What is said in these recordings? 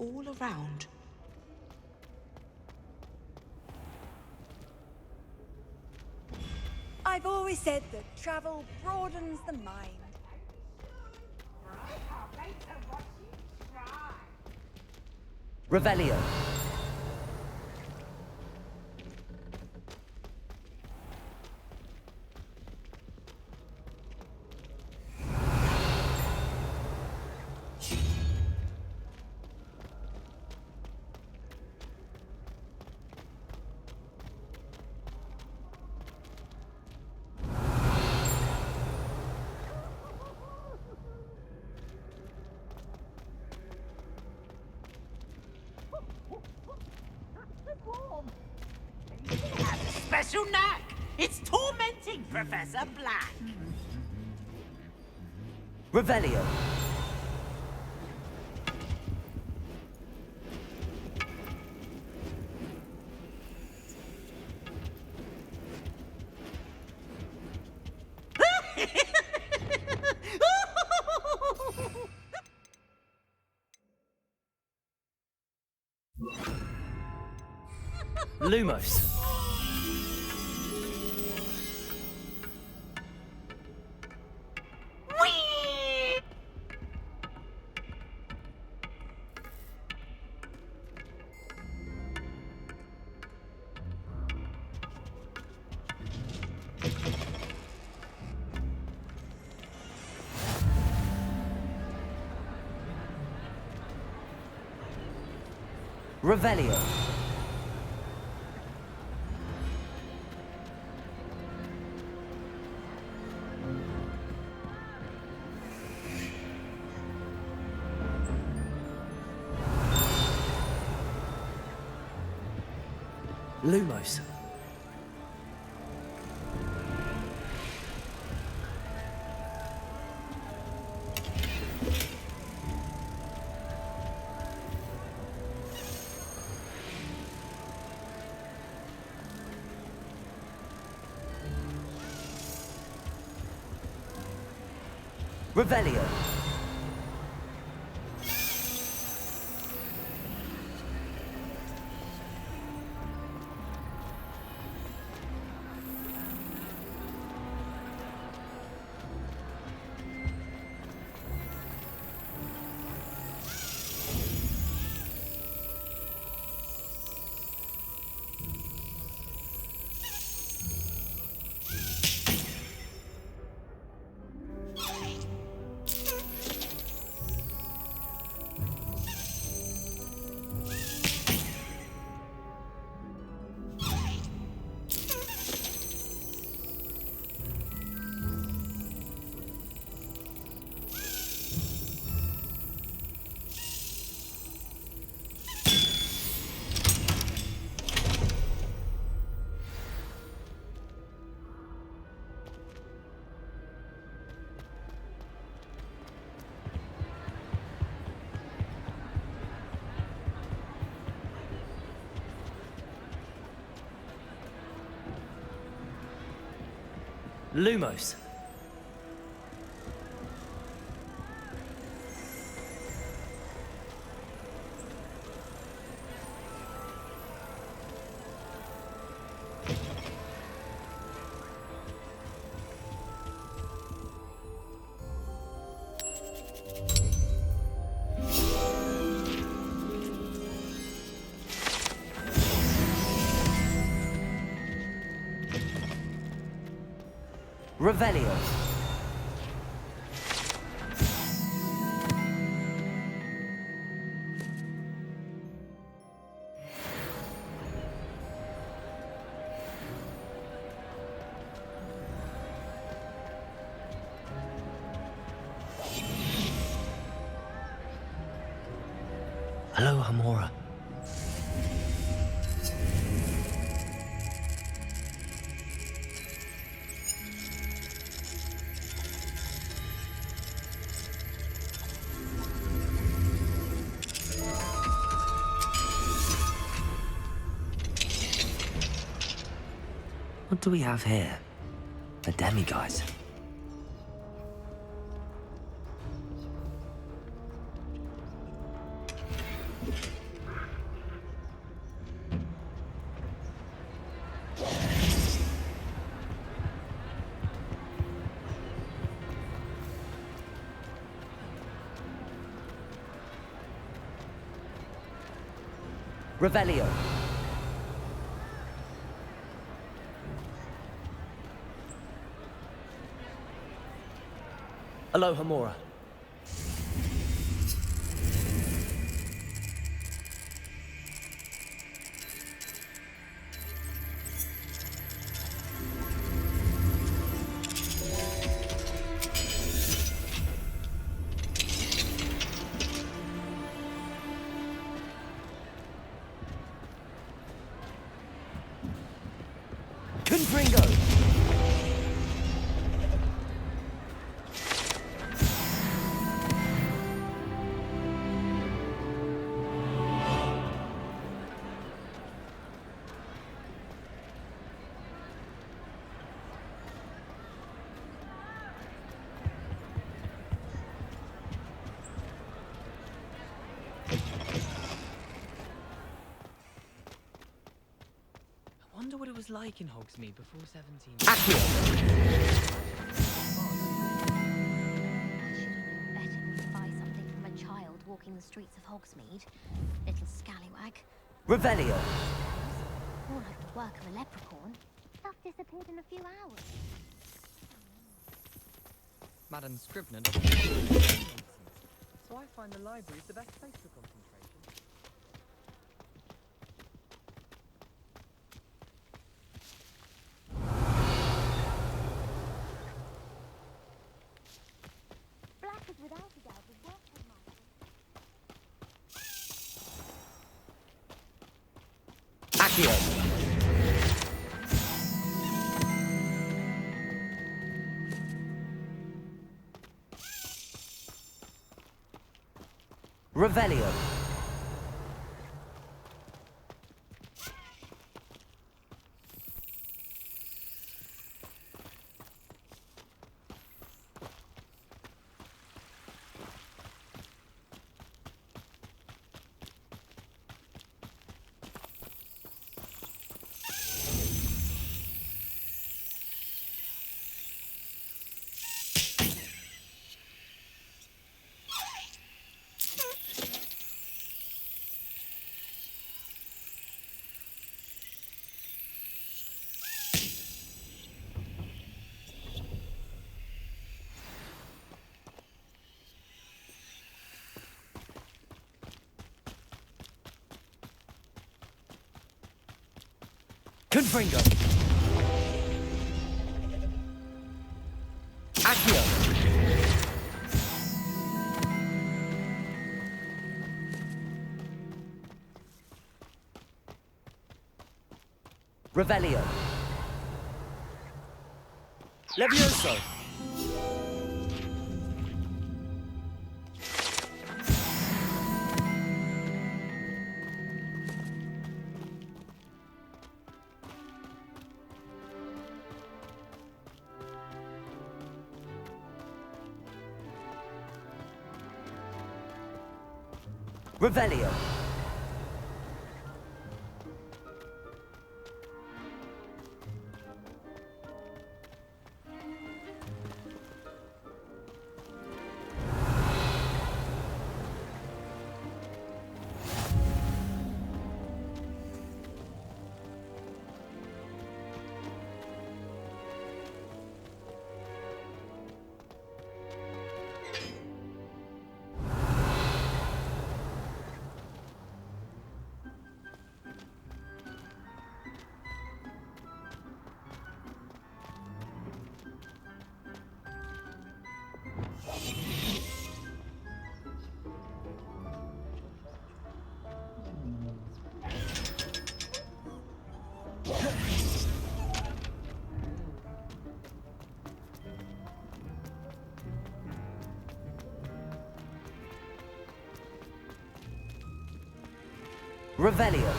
all around. I've always said that travel broadens the mind. Revelio. Special knack! It's tormenting Professor Black! Revelio. Lumos. Revelio. Lumos. Revelio. Lumos. Revelio. Hello, Hamora. What do we have here? A demiguise. Revelio. Aloha Mora. Confringo. I wonder what it was like in Hogsmeade before 17. Accio. Better than buy something from a child walking the streets of Hogsmeade. Little scallywag. Revelio. More like the work of a leprechaun. Stuff disappeared in a few hours. Madam Scrivener doesn't know nonsense. So I find the library is the best place for concentration. Black is without a doubt the work of mine. Accio. Revelio. Confringo. Accio. Revelio. Levioso. Revelio. Revelio.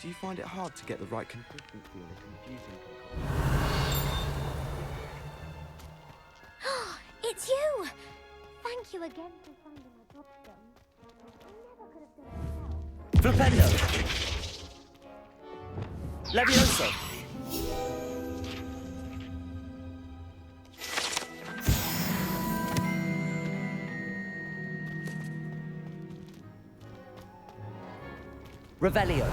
Do you find it hard to get the right consistency in a confusing It's you! Thank you again for finding my job done. I never could have done it myself. Flipendo. Levioso. Revelio.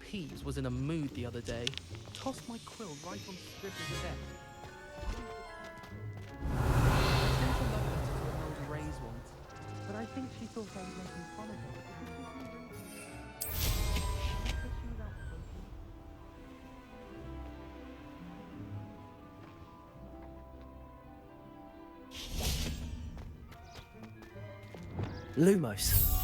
Peeves was in a mood the other day. Tossed my quill right on Scribbler's desk. I sent a love letter to an old Ray's once, but I think she thought I was making fun of her. Lumos.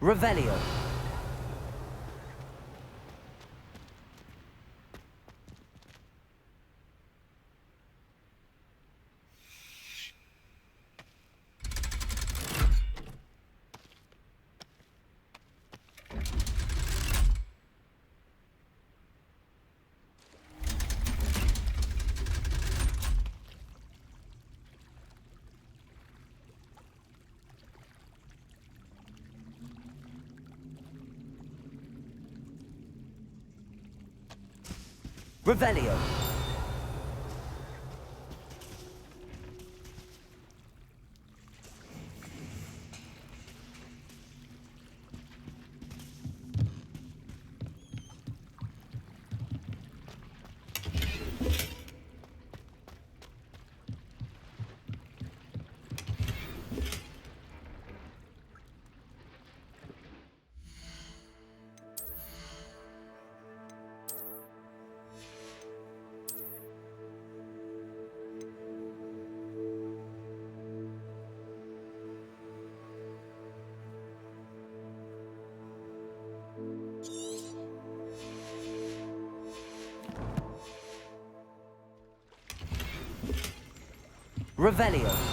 Revelio. Revelio. Revelio.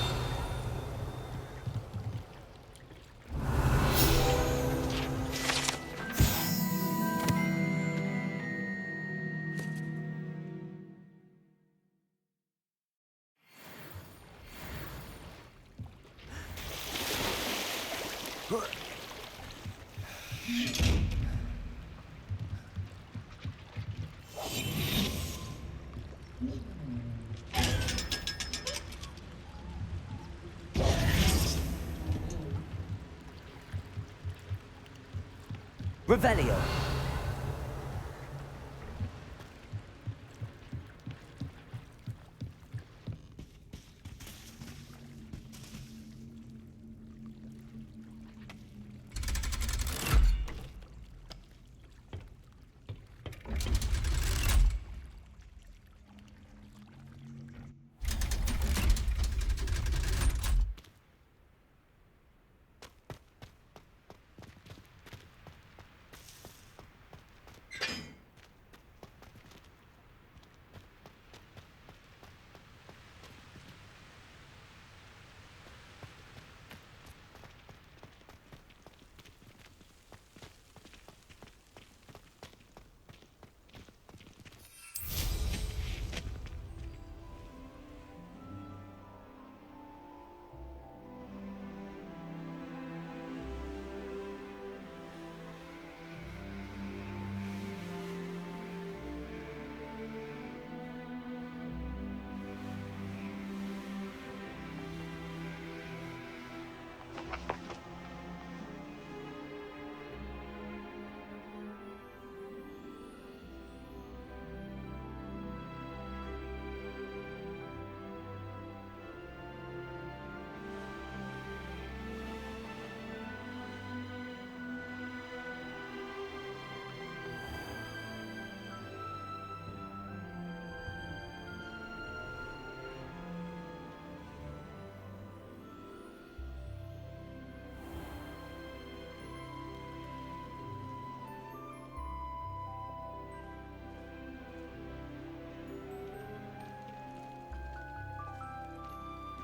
Revelio.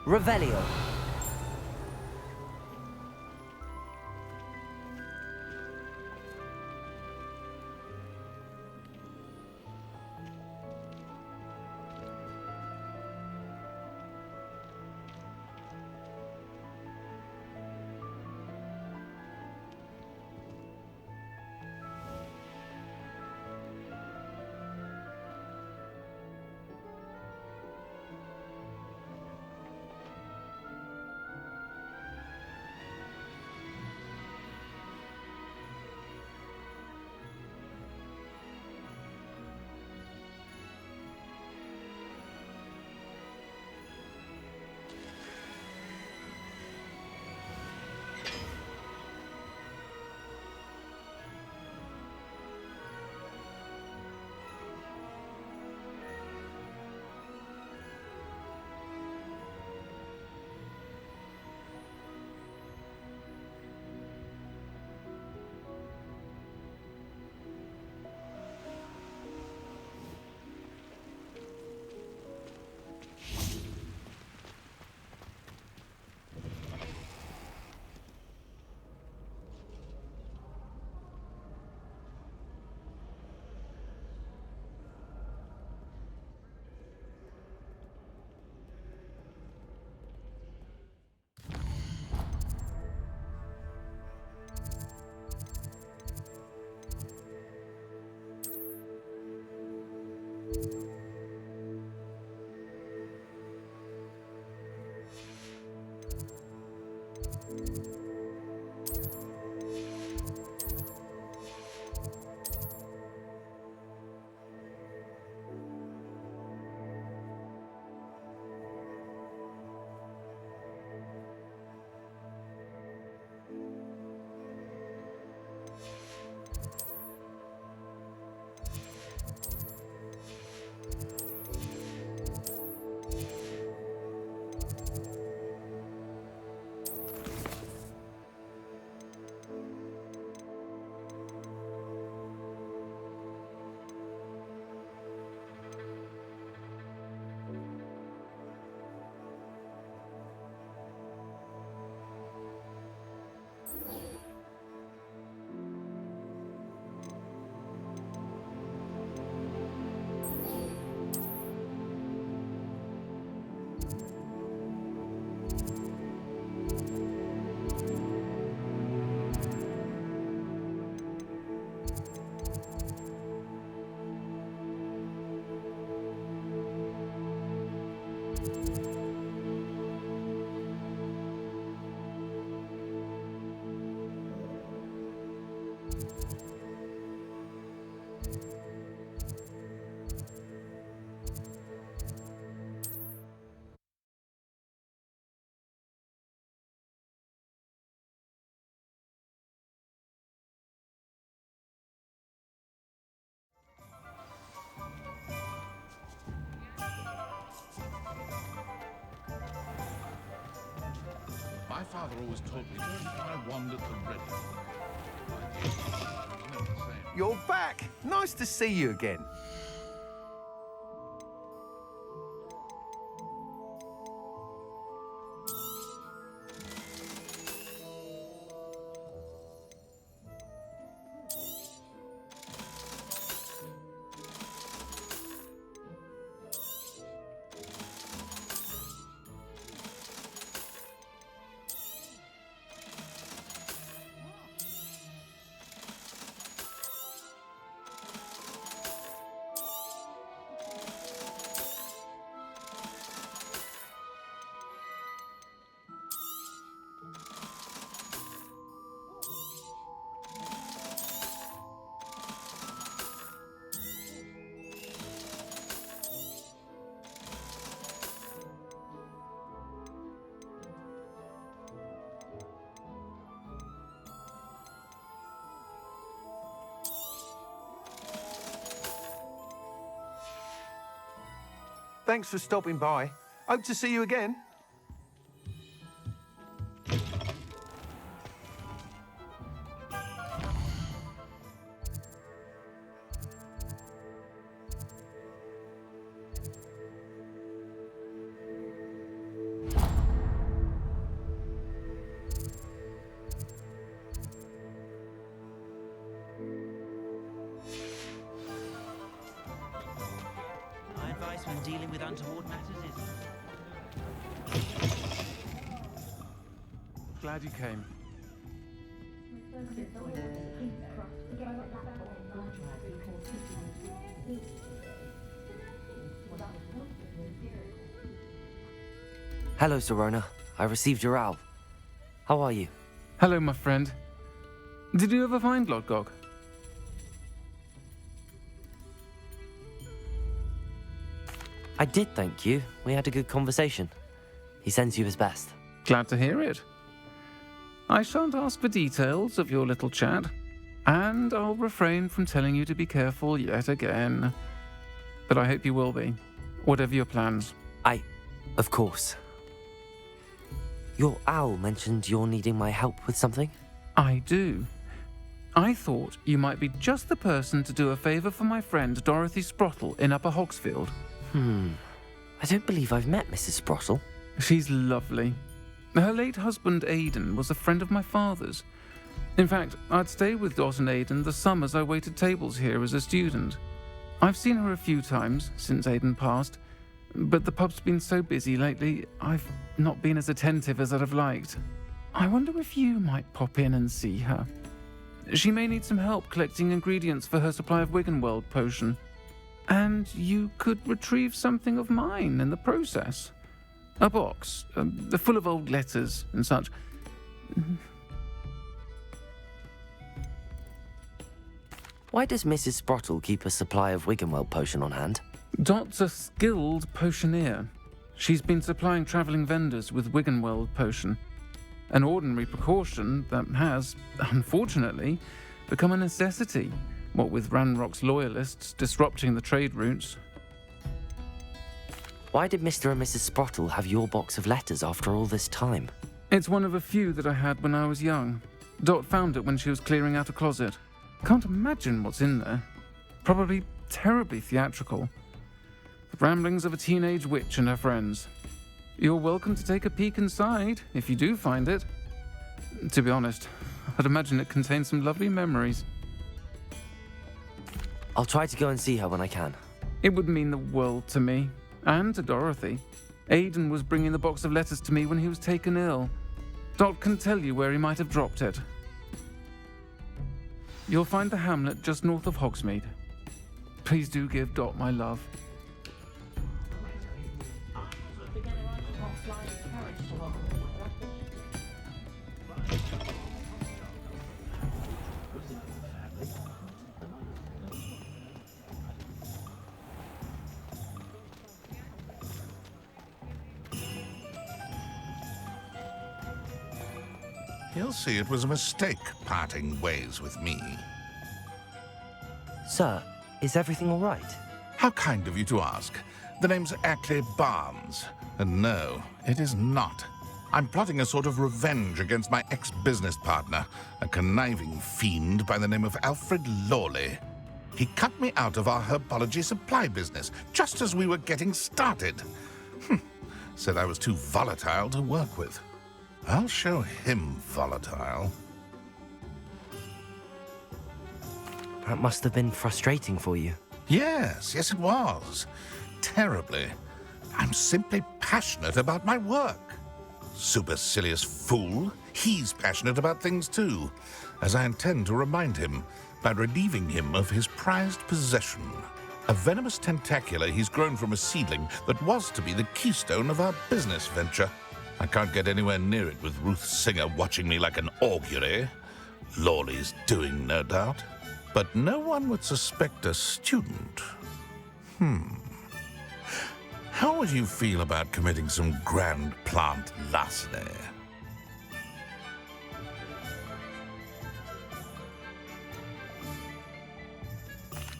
Revelio. My father always told me, don't try wand at the ready. Never the same. You're back! Nice to see you again. Thanks for stopping by. Hope to see you again. the untoward matters is... Glad you came. Hello, Serona. I received your owl. How are you? Hello, my friend. Did you ever find Lodgok? I did, thank you. We had a good conversation. He sends you his best. Glad to hear it. I shan't ask for details of your little chat, and I'll refrain from telling you to be careful yet again. But I hope you will be, whatever your plans. Of course. Your owl mentioned you're needing my help with something? I do. I thought you might be just the person to do a favour for my friend Dorothy Sprottle in Upper Hogsfield. I don't believe I've met Mrs. Sprottle. She's lovely. Her late husband Aidan was a friend of my father's. In fact, I'd stay with Dot and Aidan the summers I waited tables here as a student. I've seen her a few times since Aidan passed, but the pub's been so busy lately, I've not been as attentive as I'd have liked. I wonder if you might pop in and see her. She may need some help collecting ingredients for her supply of Wiggenweld potion. And you could retrieve something of mine in the process. A box, full of old letters and such. Why does Mrs. Sprottle keep a supply of Wiggenweld potion on hand? Dot's a skilled potioneer. She's been supplying travelling vendors with Wiggenweld potion. An ordinary precaution that has, unfortunately, become a necessity, what with Ranrock's loyalists disrupting the trade routes. Why did Mr. and Mrs. Sprottle have your box of letters after all this time? It's one of a few that I had when I was young. Dot found it when she was clearing out a closet. Can't imagine what's in there. Probably terribly theatrical. The ramblings of a teenage witch and her friends. You're welcome to take a peek inside, if you do find it. To be honest, I'd imagine it contains some lovely memories. I'll try to go and see her when I can. It would mean the world to me, and to Dorothy. Aidan was bringing the box of letters to me when he was taken ill. Dot can tell you where he might have dropped it. You'll find the hamlet just north of Hogsmeade. Please do give Dot my love. He'll see it was a mistake parting ways with me. Sir, is everything all right? How kind of you to ask. The name's Ackley Barnes. And no, it is not. I'm plotting a sort of revenge against my ex-business partner, a conniving fiend by the name of Alfred Lawley. He cut me out of our herbology supply business just as we were getting started. Said I was too volatile to work with. I'll show him volatile. That must have been frustrating for you. Yes, it was. Terribly. I'm simply passionate about my work. Supercilious fool. He's passionate about things too, as I intend to remind him by relieving him of his prized possession. A venomous tentacula he's grown from a seedling that was to be the keystone of our business venture. I can't get anywhere near it with Ruth Singer watching me like an augury. Lawley's doing, no doubt. But no one would suspect a student. How would you feel about committing some grand plant larceny?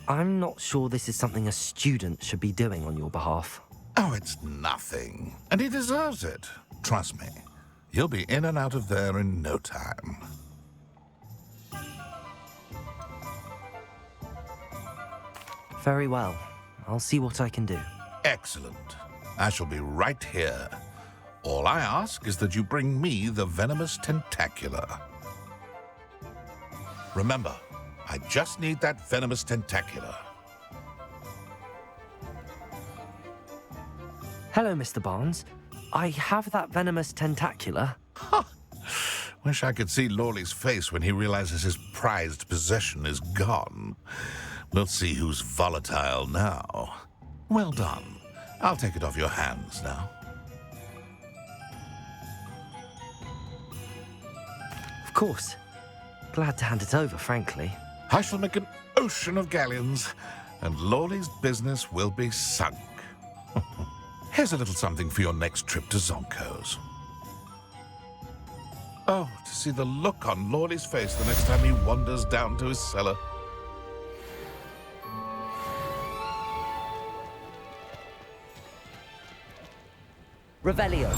I'm not sure this is something a student should be doing on your behalf. Oh, it's nothing. And he deserves it. Trust me. You'll be in and out of there in no time. Very well. I'll see what I can do. Excellent. I shall be right here. All I ask is that you bring me the venomous tentacula. Remember, I just need that venomous tentacula. Hello, Mr. Barnes. I have that venomous tentacula. Wish I could see Lawley's face when he realizes his prized possession is gone. We'll see who's volatile now. Well done. I'll take it off your hands now. Of course. Glad to hand it over, frankly. I shall make an ocean of galleons, and Lawley's business will be sunk. Here's a little something for your next trip to Zonko's. Oh, to see the look on Lawley's face the next time he wanders down to his cellar. Revelio.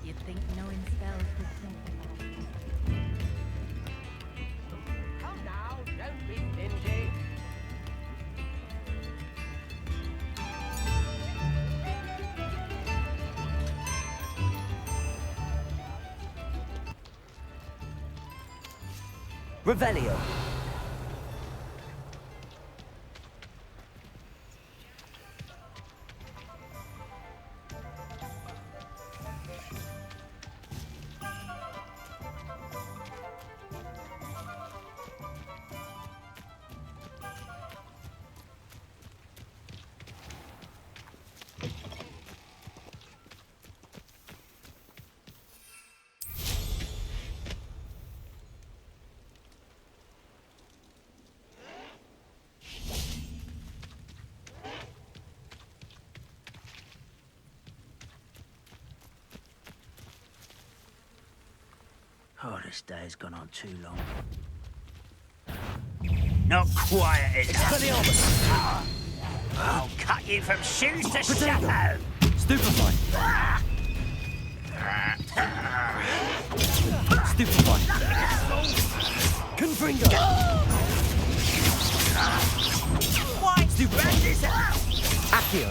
You'd think knowing spells would simplify it. Come now, don't be stingy. Revelio. Oh, this day's gone on too long. Not quiet enough. I'll cut you from shoes to shadow. Stupefy. Stupefy. Confringo. Why? Stupid. Accio.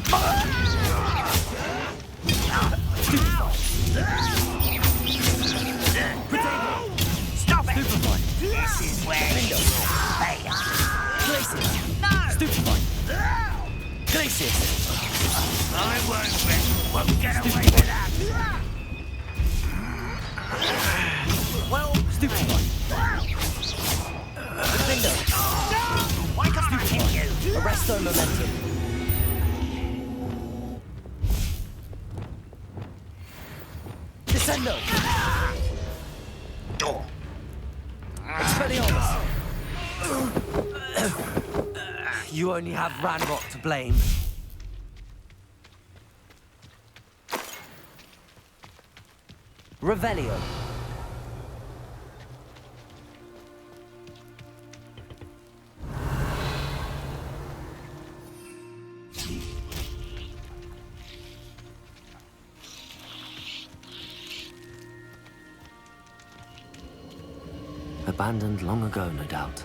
Stop it! This is where you pay. Glacius. No! Stupefy. Glacius. I won't get away with that. Well, Stupefy. why can't I hit you? Arresto momentum. Descendo. Expelliarmus. You only have Ranrock to blame. Revelio. Abandoned long ago, no doubt.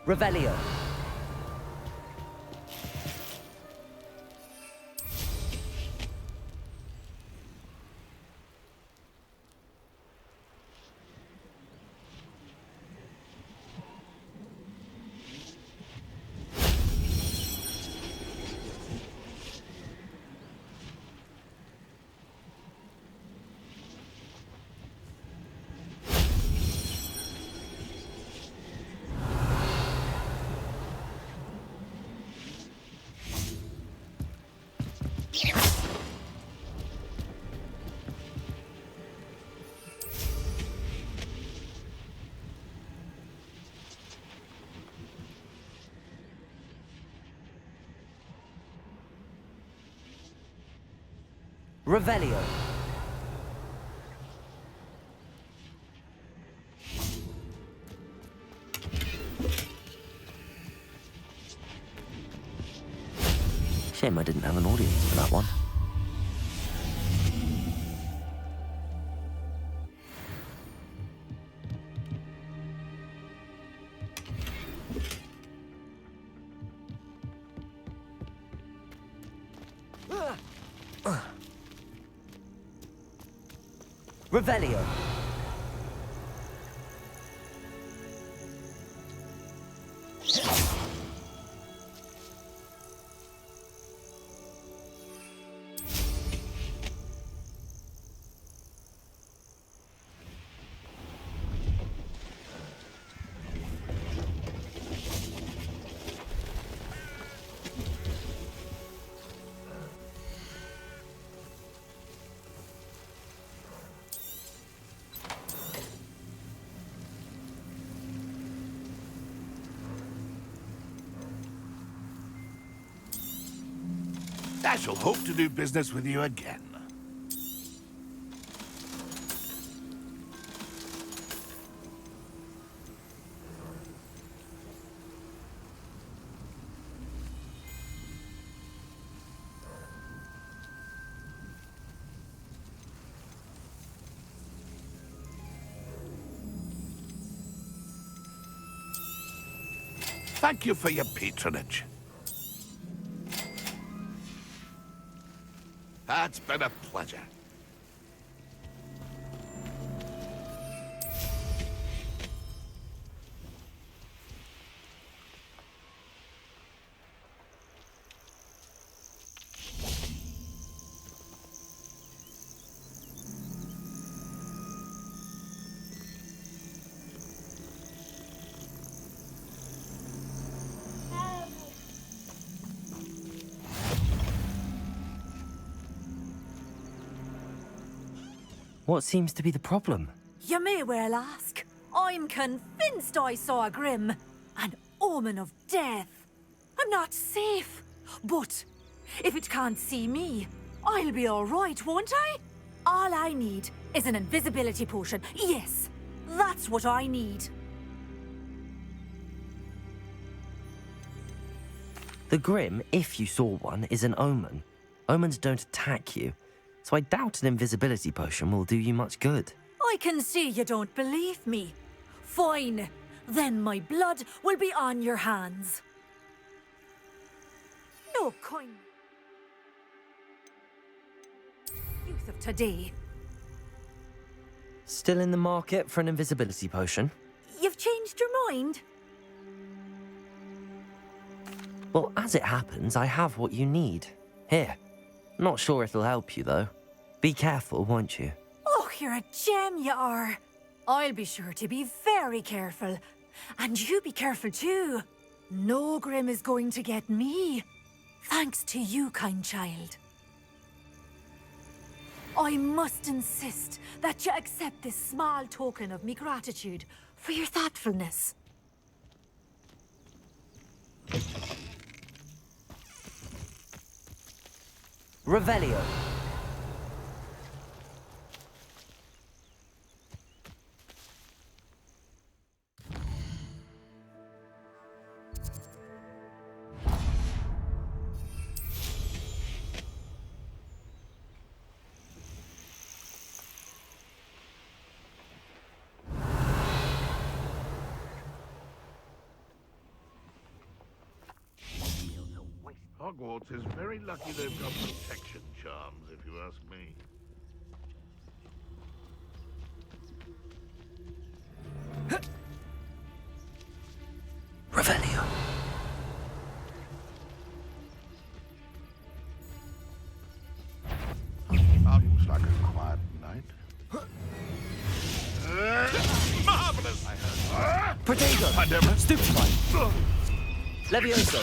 Revelio. Revelio. Shame I didn't have an audience for that one. Revelio. I shall hope to do business with you again. Thank you for your patronage. It's been a pleasure. What seems to be the problem? You may well ask. I'm convinced I saw a Grim, an omen of death. I'm not safe, but if it can't see me, I'll be all right, won't I? All I need is an invisibility potion. Yes, that's what I need. The Grim, if you saw one, is an omen. Omens don't attack you, so I doubt an invisibility potion will do you much good. I can see you don't believe me. Fine, then my blood will be on your hands. No kind youth of today. Still in the market for an invisibility potion? You've changed your mind? Well, as it happens, I have what you need. Here. Not sure it'll help you, though. Be careful, won't you? Oh, you're a gem, you are. I'll be sure to be very careful. And you be careful, too. No Grim is going to get me. Thanks to you, kind child. I must insist that you accept this small token of me gratitude for your thoughtfulness. Revelio. Hogwarts is very lucky they've got protection charms, if you ask me. Revelio. Sounds like a quiet night. Marvelous! Protego. I never... Stupefy. Levioso.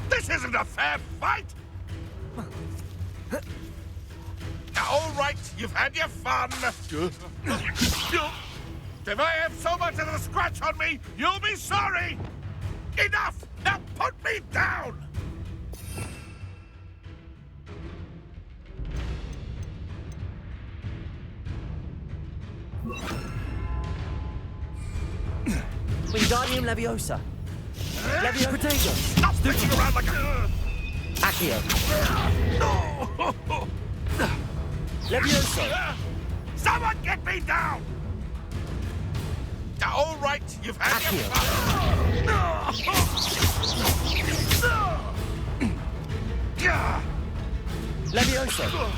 This isn't a fair fight! Now, all right, you've had your fun. If I have so much as a scratch on me, you'll be sorry! Enough! Now put me down! Wingardium Leviosa. Leviosa. Protego. Stop sticking around like a... Accio. Levioso. Someone get me down! Now, all right, you've had your fun. Levioso.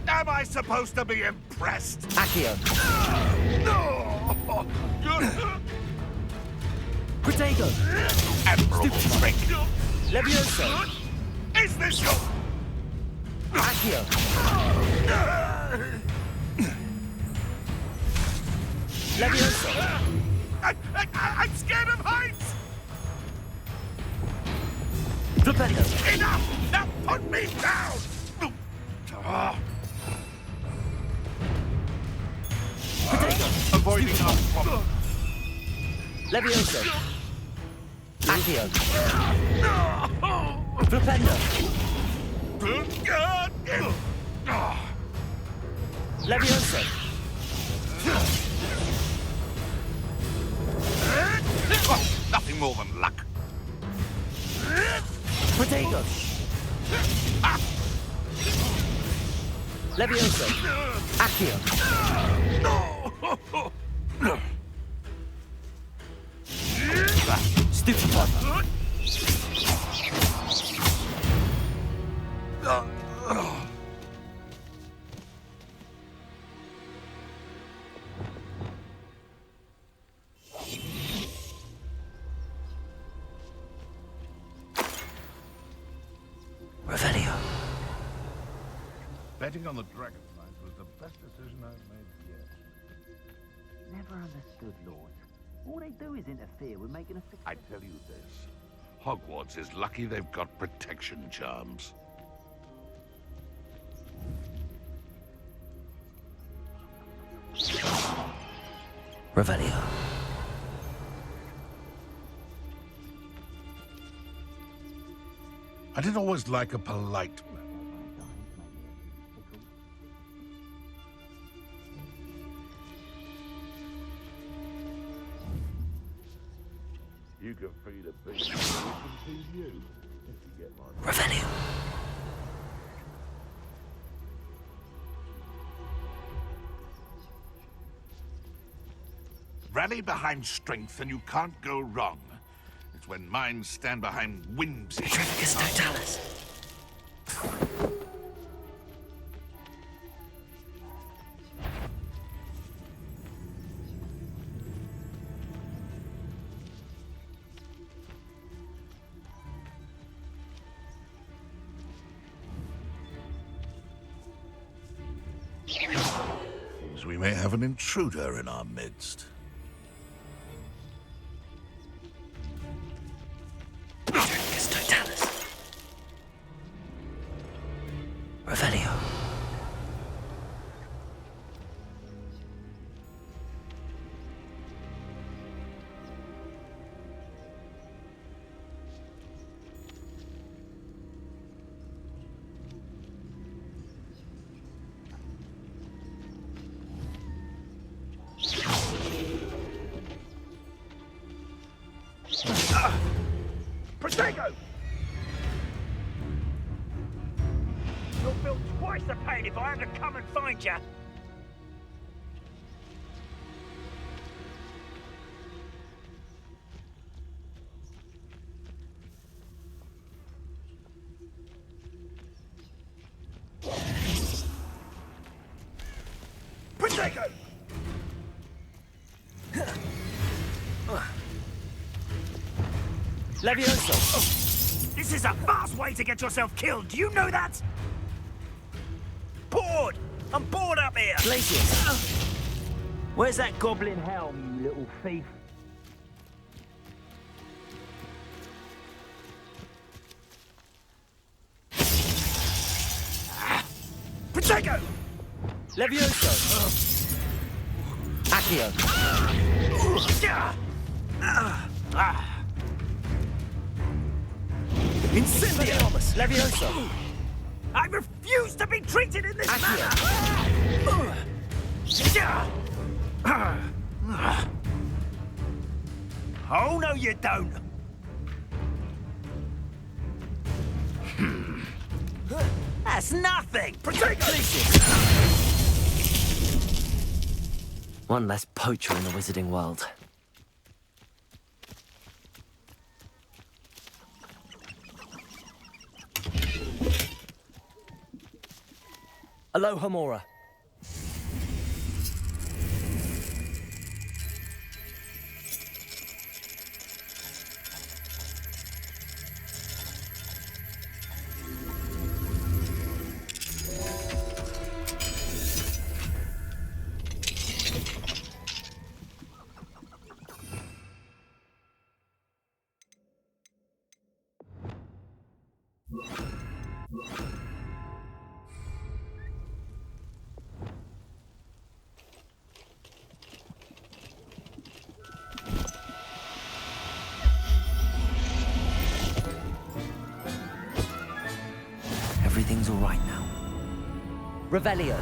Am I supposed to be impressed? Accio. Protego. Admirable trick. Levioso. Is this your... Accio. Levioso. I'm scared of heights! Flipendo. Enough! Now put me down! Protego. Avoiding our problem. Levioso. Accio. Flipendo. Levioso. Nothing more than luck. Protego. Levioso. Accio. Stupefy. Revelio. Betting on the Dragonflies was the best decision I've made yet. Never understood, Lord. All they do is interfere with making a I tell you this. Hogwarts is lucky they've got protection charms. Revelio. I did always like a polite... You can feed a beast, and it can feed you, if you get my... Revelio. Rally behind strength and you can't go wrong. It's when minds stand behind whimsy. Petrificus Totalis. Seems we may have an intruder in our midst. Petrificus Totalis. Revelio. Protego! You'll feel twice the pain if I have to come and find you. Levioso! This is a fast way to get yourself killed. Do you know that? Bored! I'm bored up here! Glacius! Where's that goblin helm, you little thief? Protego! Levioso! Accio! Incendio! Levioso! I refuse to be treated in this Accio! manner! Oh, no, you don't. That's nothing! One less poacher in the wizarding world. Aloha Mora. Everything's all right now. Revelio.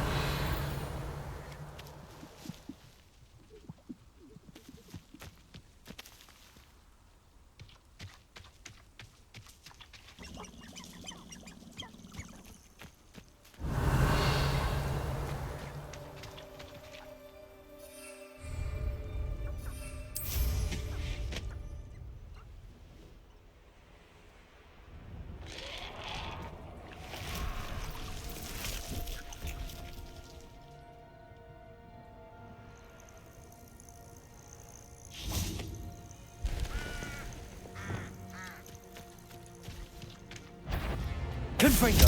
Confringo.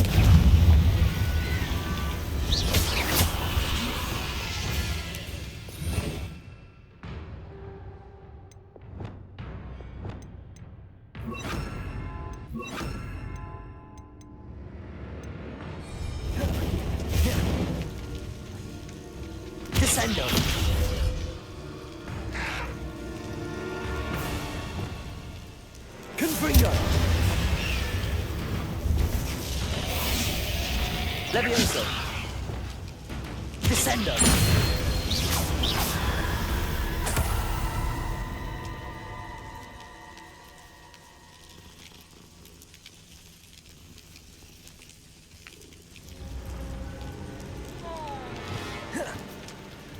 Descendo. Confringo. Levioso. Descendo.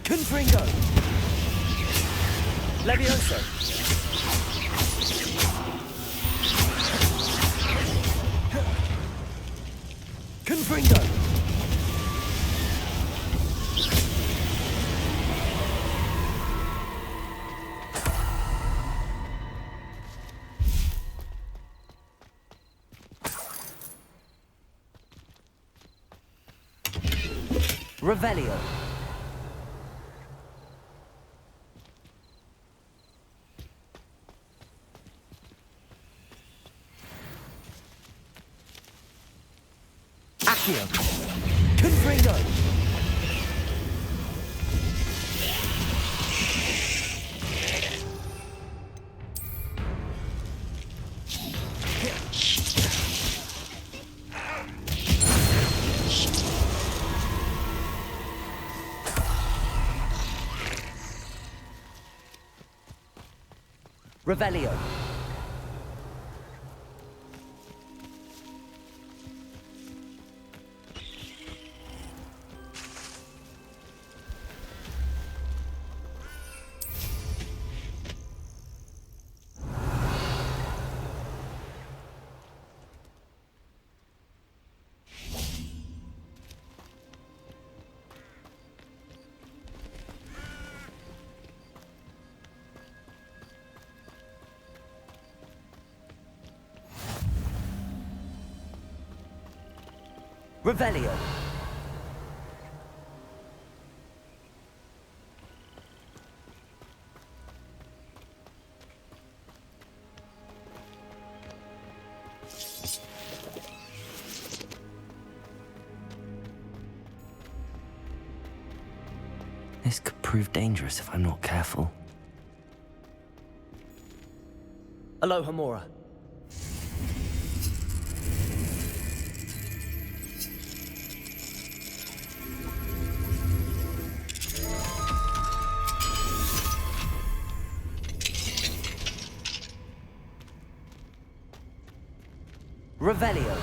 Confringo. Levioso. Confringo. Revelio. Accio. Confringo. Revelio. Revelio. This could prove dangerous if I'm not careful. Aloha, Mora. Revelio.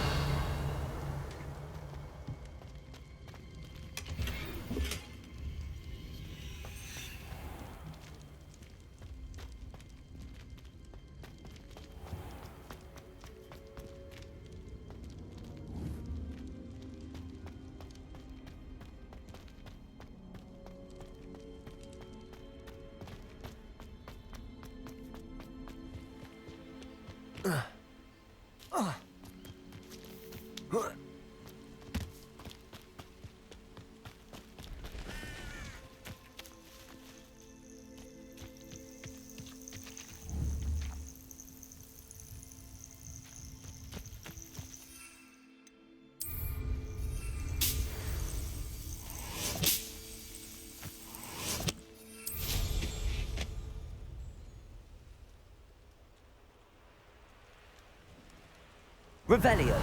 Revelio.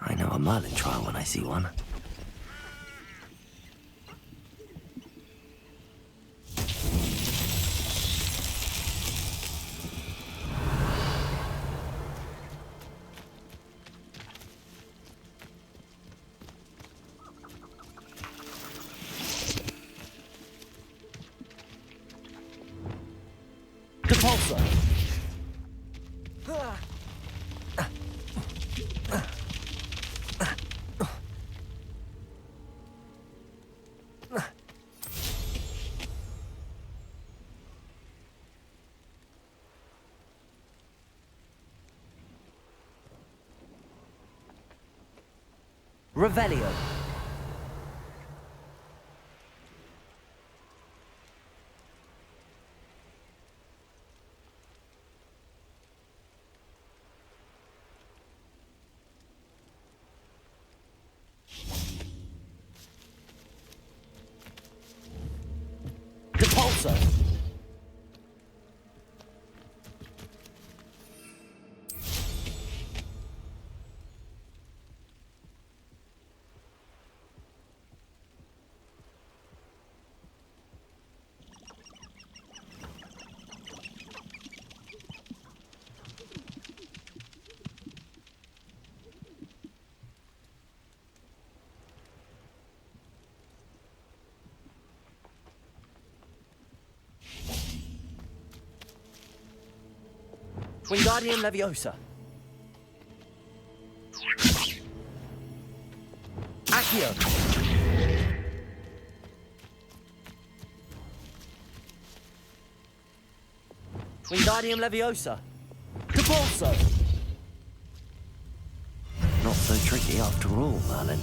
I know a Merlin trial when I see one. Depulso. Revelio. Depulso. Wingardium Leviosa. Accio. Wingardium Leviosa. Depulso. Not so tricky after all, Merlin.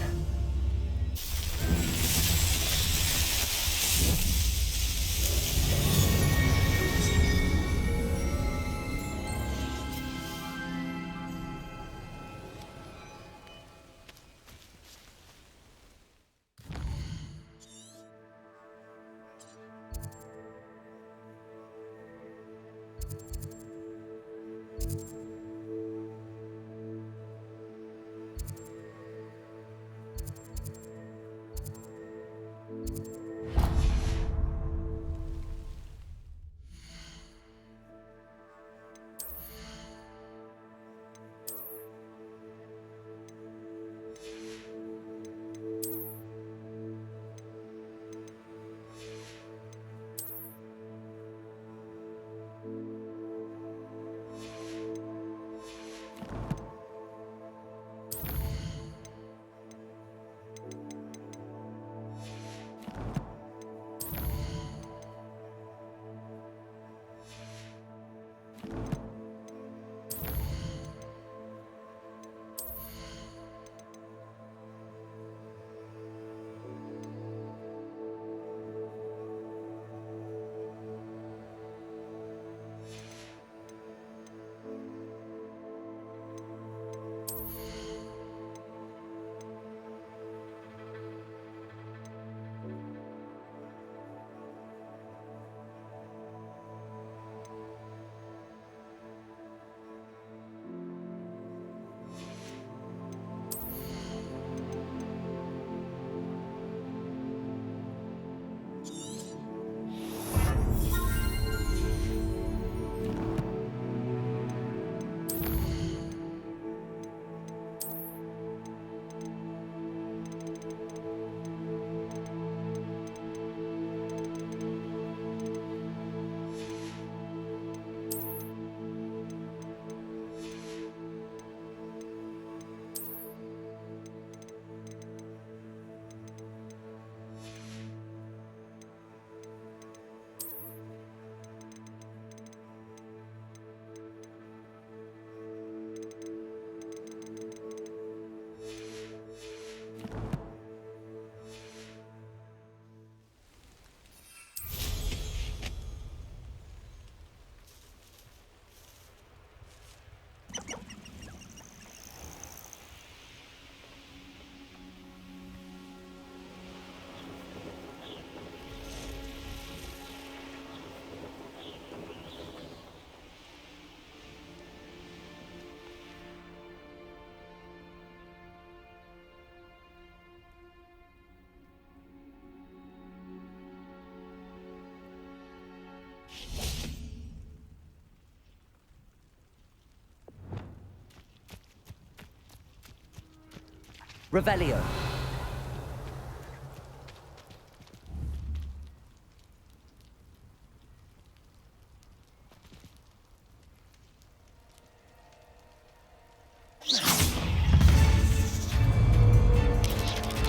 Revelio.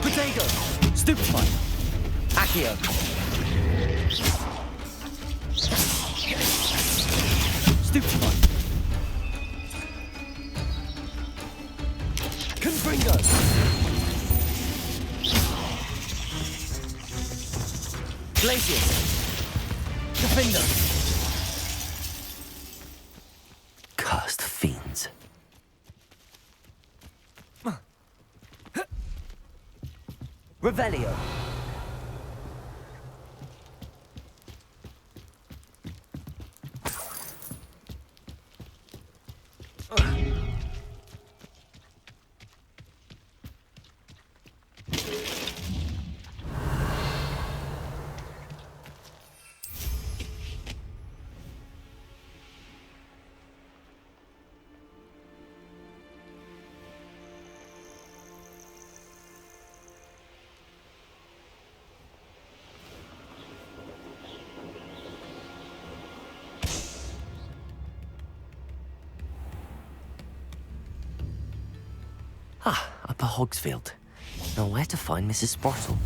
Protego. Stupefy. Accio. Stupefy. Confringo. Glacius. Defender. Cursed fiends. Revelio. Ah, Upper Hogsfield. Now where to find Mrs. Sprottle?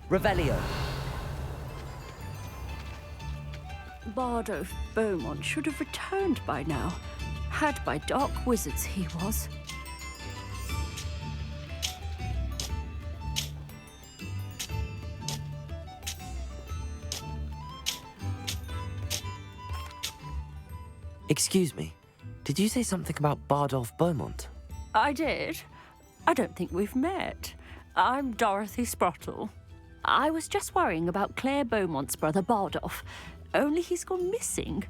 Revelio. Bardolph Beaumont should have returned by now. Had by dark wizards he was. Excuse me, did you say something about Bardolph Beaumont? I did. I don't think we've met. I'm Dorothy Sprottle. I was just worrying about Claire Beaumont's brother Bardolph, only he's gone missing.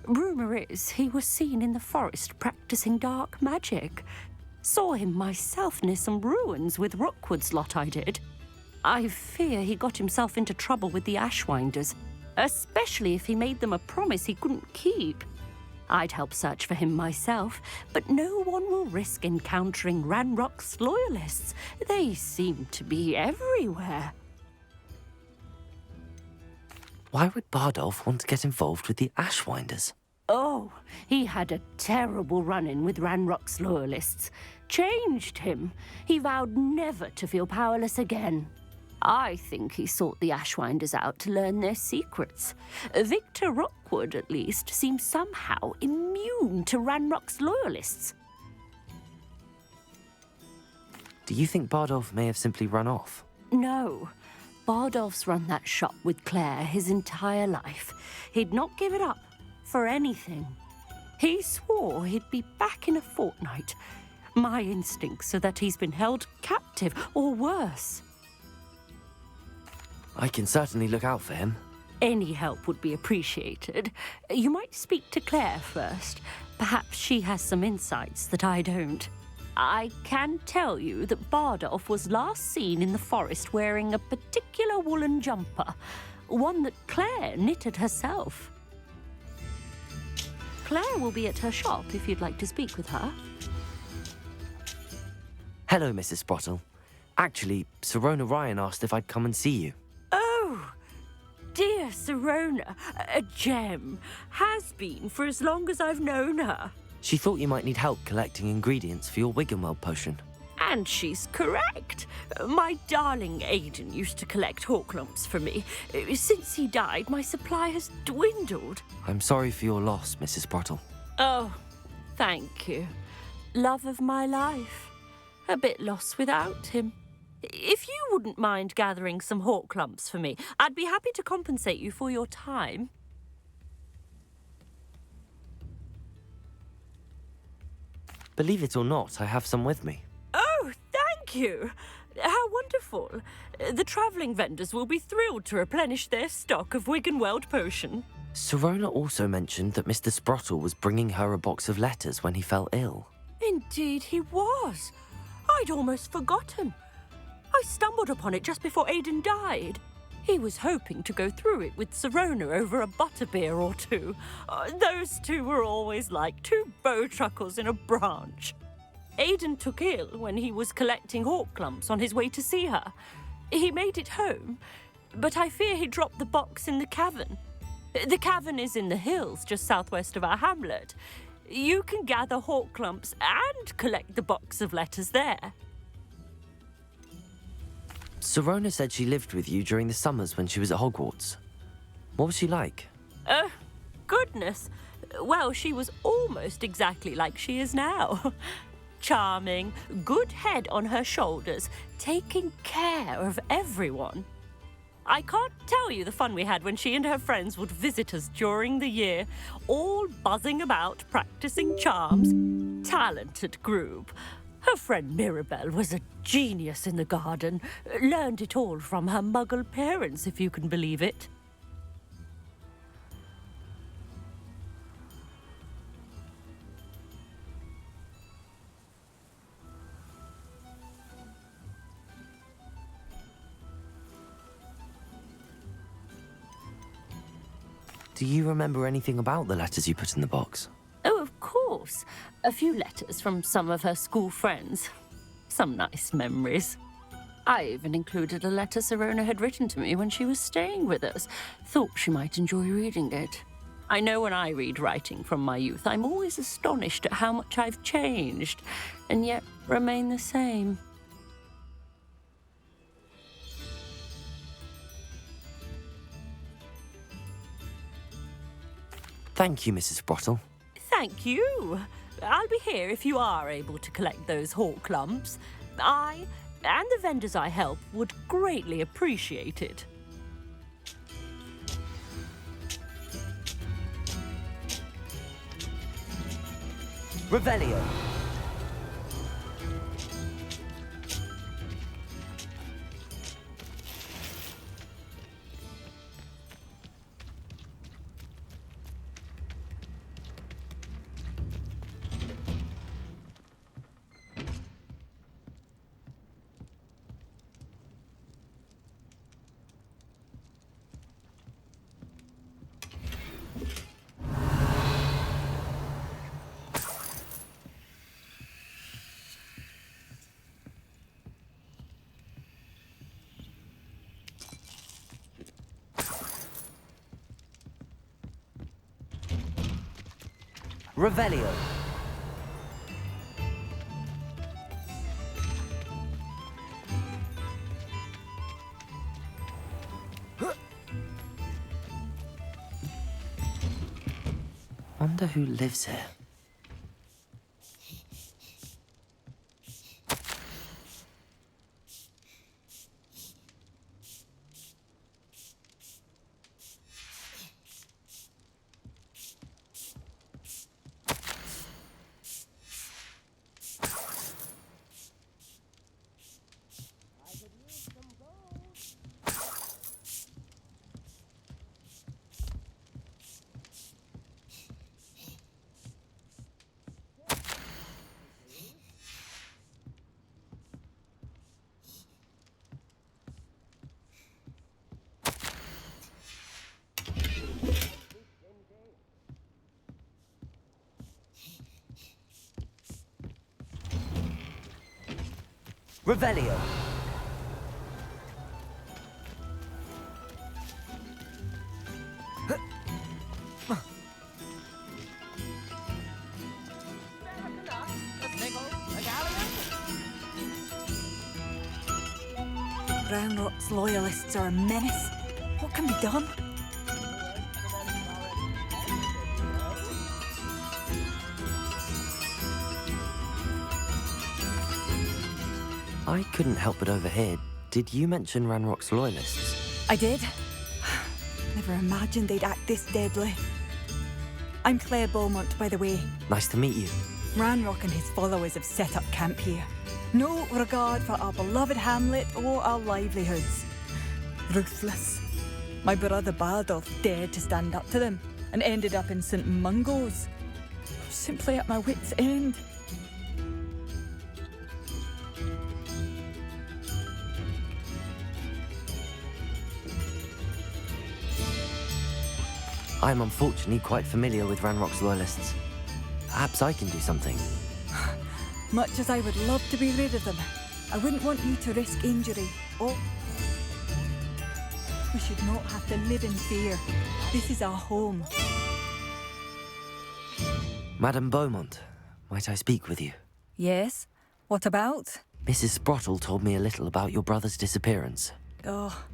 Rumour is he was seen in the forest practicing dark magic. Saw him myself near some ruins with Rookwood's lot I did. I fear he got himself into trouble with the Ashwinders, especially if he made them a promise he couldn't keep. I'd help search for him myself, but no one will risk encountering Ranrock's loyalists. They seem to be everywhere. Why would Bardolph want to get involved with the Ashwinders? Oh, he had a terrible run-in with Ranrock's loyalists. Changed him. He vowed never to feel powerless again. I think he sought the Ashwinders out to learn their secrets. Victor Rookwood, at least, seems somehow immune to Ranrock's loyalists. Do you think Bardolph may have simply run off? No. Bardolph's run that shop with Claire his entire life. He'd not give it up for anything. He swore he'd be back in a fortnight. My instincts are that he's been held captive, or worse. I can certainly look out for him. Any help would be appreciated. You might speak to Claire first. Perhaps she has some insights that I don't. I can tell you that Bardolph was last seen in the forest wearing a particular woolen jumper, one that Claire knitted herself. Claire will be at her shop if you'd like to speak with her. Hello, Mrs. Sprottle. Actually, Sirona Ryan asked if I'd come and see you. Oh, dear Sirona, a gem. Has been for as long as I've known her. She thought you might need help collecting ingredients for your Wiggenweld potion. And she's correct. My darling Aidan used to collect hawk lumps for me. Since he died, my supply has dwindled. I'm sorry for your loss, Mrs. Sprottle. Oh, thank you. Love of my life. A bit lost without him. If you wouldn't mind gathering some hawk lumps for me, I'd be happy to compensate you for your time. Believe it or not, I have some with me. Oh, thank you. How wonderful. The travelling vendors will be thrilled to replenish their stock of Wiggenweld potion. Sirona also mentioned that Mr. Sprottle was bringing her a box of letters when he fell ill. Indeed he was. I'd almost forgotten. I stumbled upon it just before Aidan died. He was hoping to go through it with Sirona over a butterbeer or two. Those two were always like two bowtruckles in a branch. Aidan took ill when he was collecting hawk clumps on his way to see her. He made it home, but I fear he dropped the box in the cavern. The cavern is in the hills just southwest of our hamlet. You can gather hawk clumps and collect the box of letters there. Sirona said she lived with you during the summers when she was at Hogwarts. What was she like? Goodness. Well, she was almost exactly like she is now. Charming, good head on her shoulders, taking care of everyone. I can't tell you the fun we had when she and her friends would visit us during the year, all buzzing about, practicing charms. Talented group. Her friend Mirabelle was a genius in the garden. Learned it all from her muggle parents, if you can believe it. Do you remember anything about the letters you put in the box? Oh, of course. A few letters from some of her school friends. Some nice memories. I even included a letter Sirona had written to me when she was staying with us. Thought she might enjoy reading it. I know when I read writing from my youth, I'm always astonished at how much I've changed, and yet remain the same. Thank you, Mrs. Sprottle. Thank you. I'll be here if you are able to collect those hawk clumps. I and the vendors I help would greatly appreciate it. Revelio. Revelio. Wonder who lives here. Revelio. Ranrock's loyalists are a menace. What can be done? I couldn't help but overhear. Did you mention Ranrock's loyalists? I did. Never imagined they'd act this deadly. I'm Claire Beaumont, by the way. Nice to meet you. Ranrock and his followers have set up camp here. No regard for our beloved hamlet or our livelihoods. Ruthless. My brother Bardolph dared to stand up to them and ended up in St. Mungo's. Simply at my wit's end. I'm unfortunately quite familiar with Ranrock's loyalists. Perhaps I can do something. Much as I would love to be rid of them, I wouldn't want you to risk injury. Oh. We should not have to live in fear. This is our home. Madame Beaumont, might I speak with you? Yes? What about? Mrs. Sprottle told me a little about your brother's disappearance. Oh,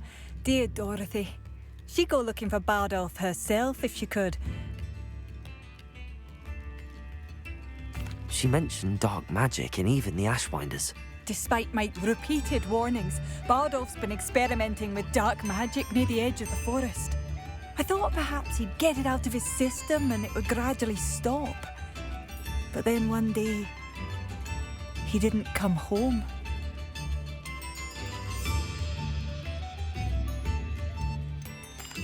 dear Dorothy. She'd go looking for Bardolph herself if she could. She mentioned dark magic and even the Ashwinders. Despite my repeated warnings, Bardolph's been experimenting with dark magic near the edge of the forest. I thought perhaps he'd get it out of his system and it would gradually stop. But then one day, he didn't come home.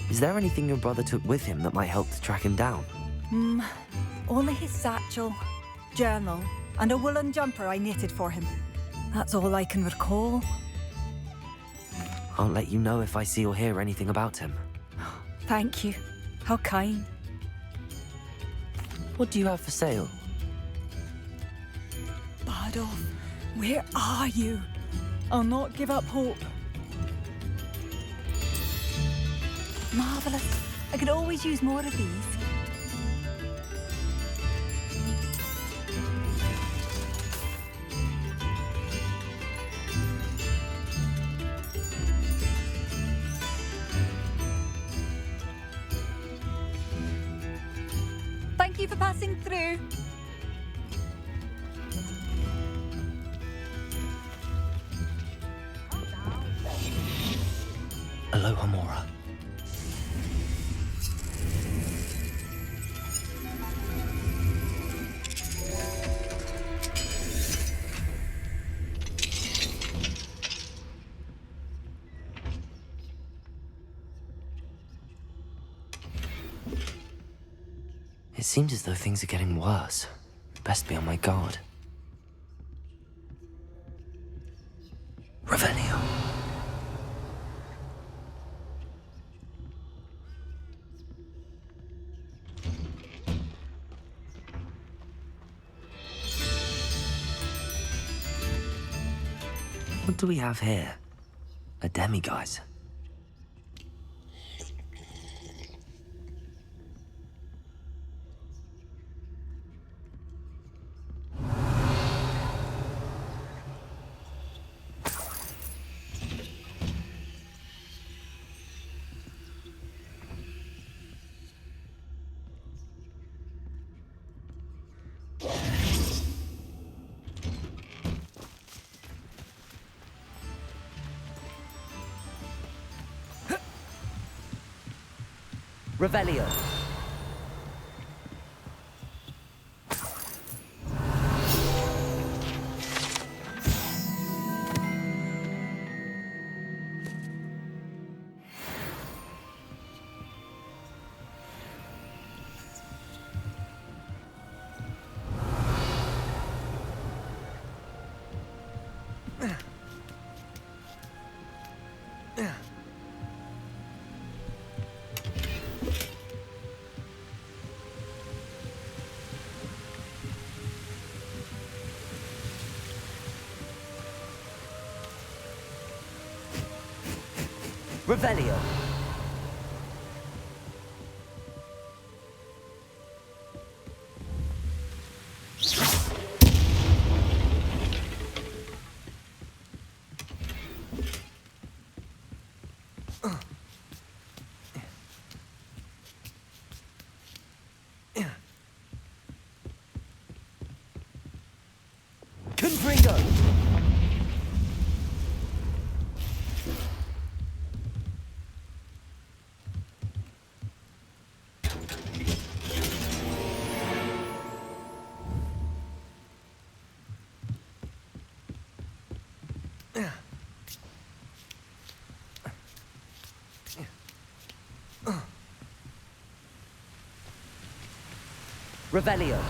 Is there anything your brother took with him that might help to track him down? Only his satchel, journal, and a woolen jumper I knitted for him. That's all I can recall. I'll let you know if I see or hear anything about him. Thank you. How kind. What do you have for sale? Bardolph, where are you? I'll not give up hope. Marvellous. I could always use more of these. Thank you for passing through. Aloha Mora. It seems as though things are getting worse. Best be on my guard. Revelio. What do we have here? A demiguise. Revelio. Revelio. Confringo. Revelio.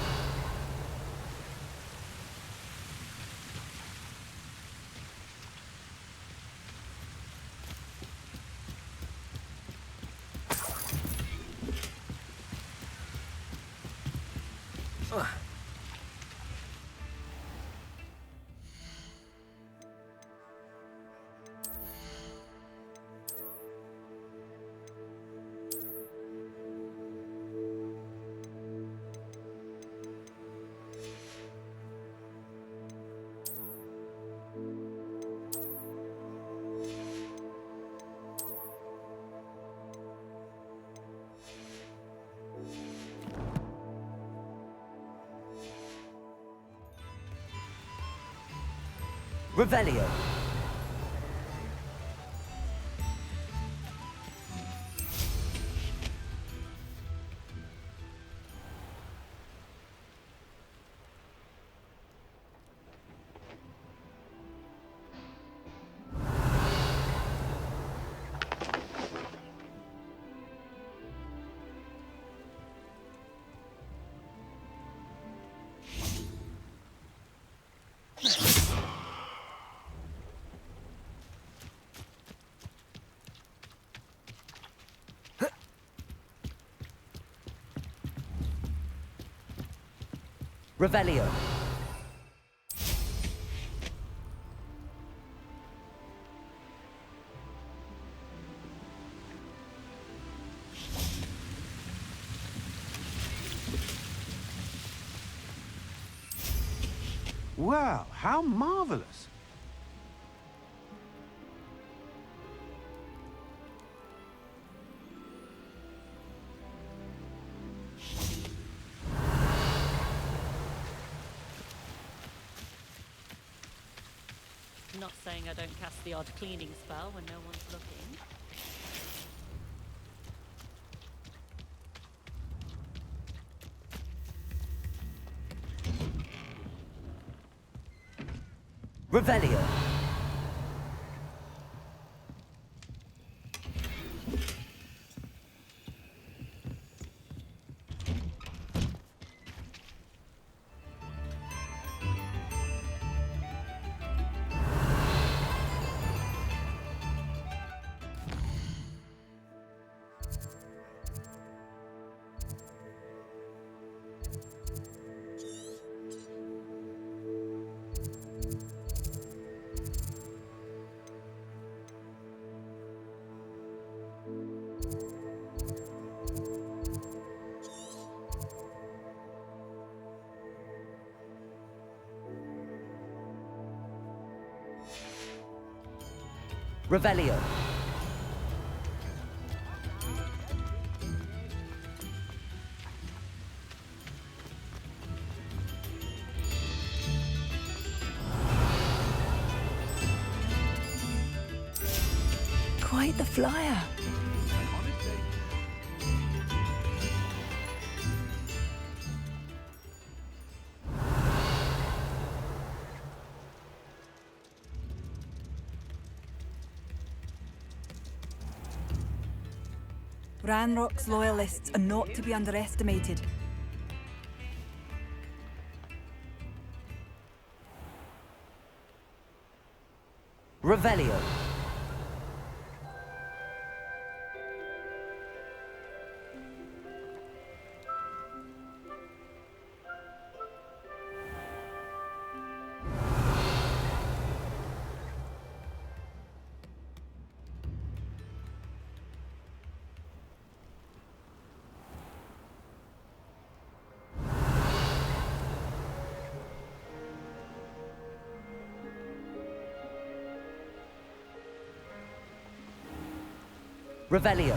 Revelio. Revelio. Well, how marvelous. Not saying I don't cast the odd cleaning spell when no one's looking. Revelio. Revelio. Quite the flyer. Ranrock's loyalists are not to be underestimated. Revelio. Revelio.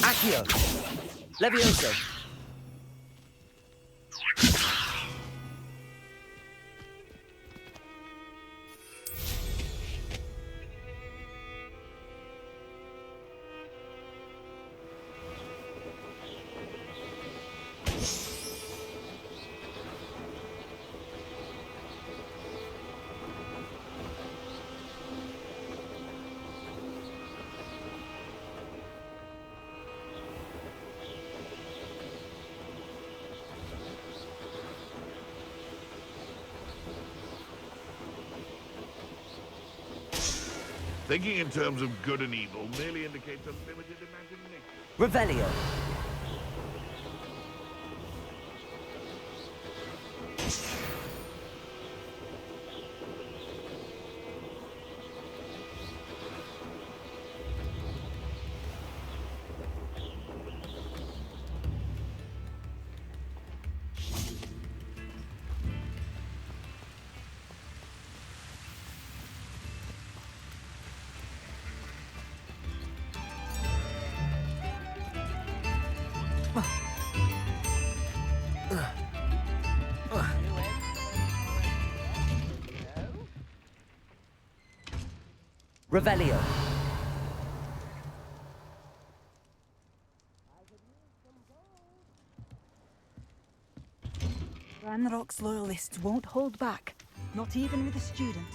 Accio. Levioso. Thinking in terms of good and evil merely indicates a limited imagination. Revelio. Revelio. Ranrock's loyalists won't hold back, not even with a student.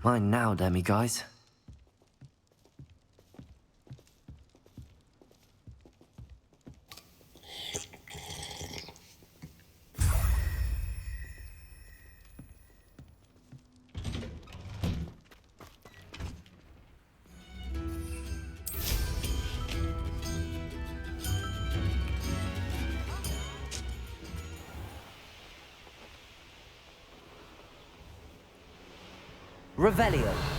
Mine now, Demi guys. Revelio.